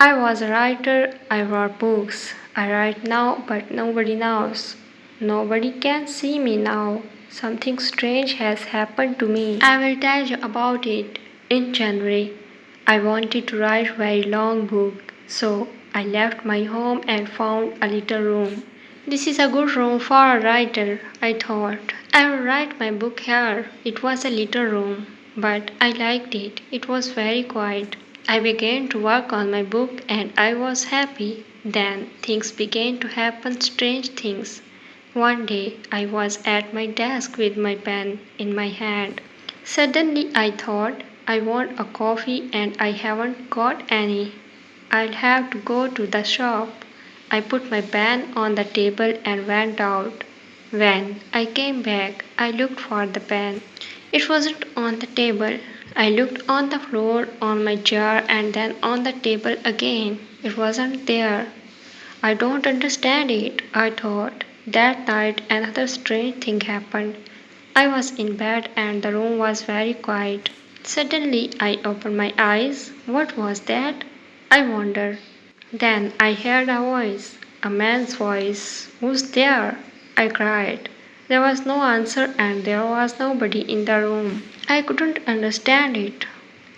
I was a writer, I wrote books. I write now, but nobody knows. Nobody can see me now. Something strange has happened to me. I will tell you about it in January. I wanted to write a very long book, so I left my home and found a little room. This is a good room for a writer, I thought. I will write my book here. It was a little room, but I liked it. It was very quiet. I began to work on my book and I was happy. Then things began to happen, strange things. One day I was at my desk with my pen in my hand. Suddenly I thought, I want a coffee and I haven't got any. I'll have to go to the shop. I put my pen on the table and went out. When I came back, I looked for the pen. It wasn't on the table. I looked on the floor, on my chair, and then on the table again. It wasn't there. I don't understand it, I thought. That night, another strange thing happened. I was in bed and the room was very quiet. Suddenly, I opened my eyes. What was that? I wondered. Then I heard a voice, a man's voice. Who's there? I cried. There was no answer and there was nobody in the room. I couldn't understand it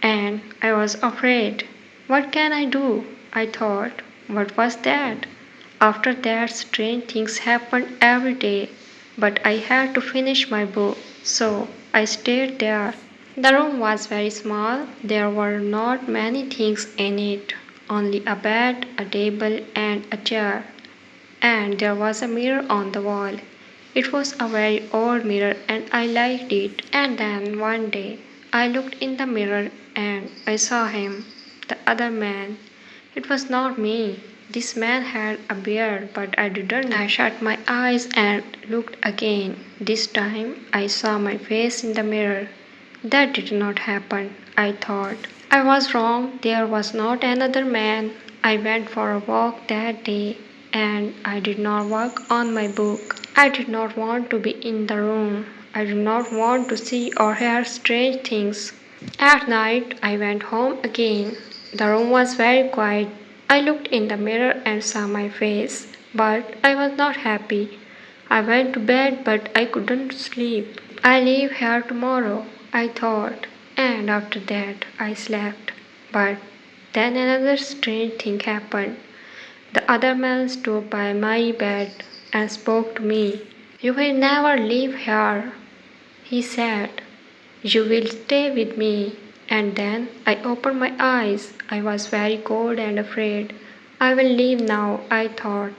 and I was afraid. What can I do? I thought. What was that? After that, strange things happened every day, but I had to finish my book, so I stayed there. The room was very small. There were not many things in it, only a bed, a table, and a chair. And there was a mirror on the wall. It was a very old mirror and I liked it. And then one day I looked in the mirror and I saw him, the other man. It was not me. This man had a beard, but I didn't. I shut my eyes and looked again. This time I saw my face in the mirror. That did not happen, I thought. I was wrong. There was not another man. I went for a walk that day and I did not work on my book. I did not want to be in the room. I did not want to see or hear strange things. At night, I went home again. The room was very quiet. I looked in the mirror and saw my face, but I was not happy. I went to bed, but I couldn't sleep. I leave here tomorrow, I thought, and after that I slept. But then another strange thing happened. The other man stood by my bed and spoke to me. You will never leave here, he said. You will stay with me. And then I opened my eyes. I was very cold and afraid. I will leave now, I thought.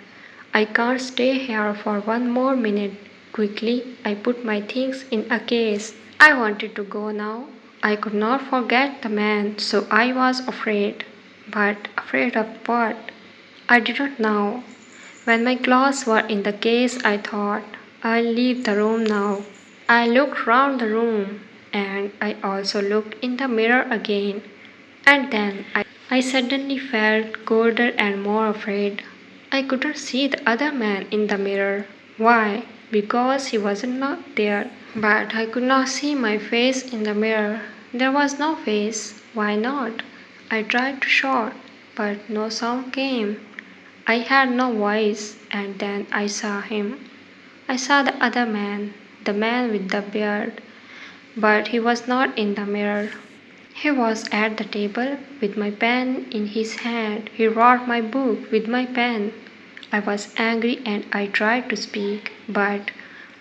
I can't stay here for one more minute. Quickly, I put my things in a case. I wanted to go now. I could not forget the man, so I was afraid. But afraid of what? I didn't know. When my clothes were in the case, I thought, I'll leave the room now. I looked round the room and I also looked in the mirror again. And then I suddenly felt colder and more afraid. I couldn't see the other man in the mirror. Why? Because he wasn't not there. But I could not see my face in the mirror. There was no face. Why not? I tried to shout, but no sound came. I had no voice, and then I saw him. I saw the other man, the man with the beard, but he was not in the mirror. He was at the table with my pen in his hand. He wrote my book with my pen. I was angry and I tried to speak, but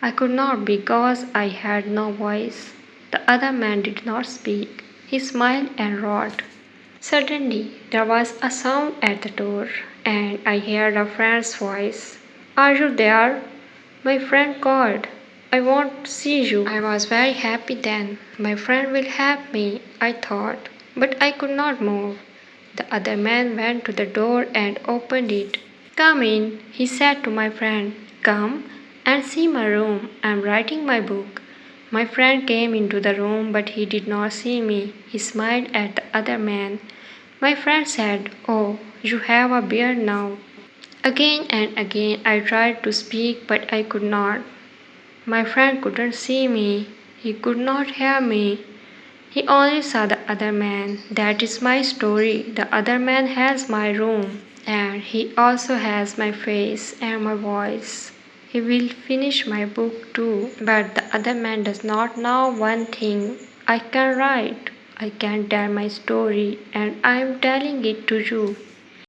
I could not because I had no voice. The other man did not speak. He smiled and wrote. Suddenly, there was a sound at the door, and I heard a friend's voice. Are you there? My friend called. I want to see you. I was very happy then. My friend will help me, I thought, but I could not move. The other man went to the door and opened it. Come in, he said to my friend. Come and see my room. I am writing my book. My friend came into the room, but he did not see me. He smiled at the other man. My friend said, Oh, you have a beard now. Again and again I tried to speak, but I could not. My friend couldn't see me. He could not hear me. He only saw the other man. That is my story. The other man has my room, and he also has my face and my voice. He will finish my book too. But the other man does not know one thing. I can write. I can tell my story, and I am telling it to you.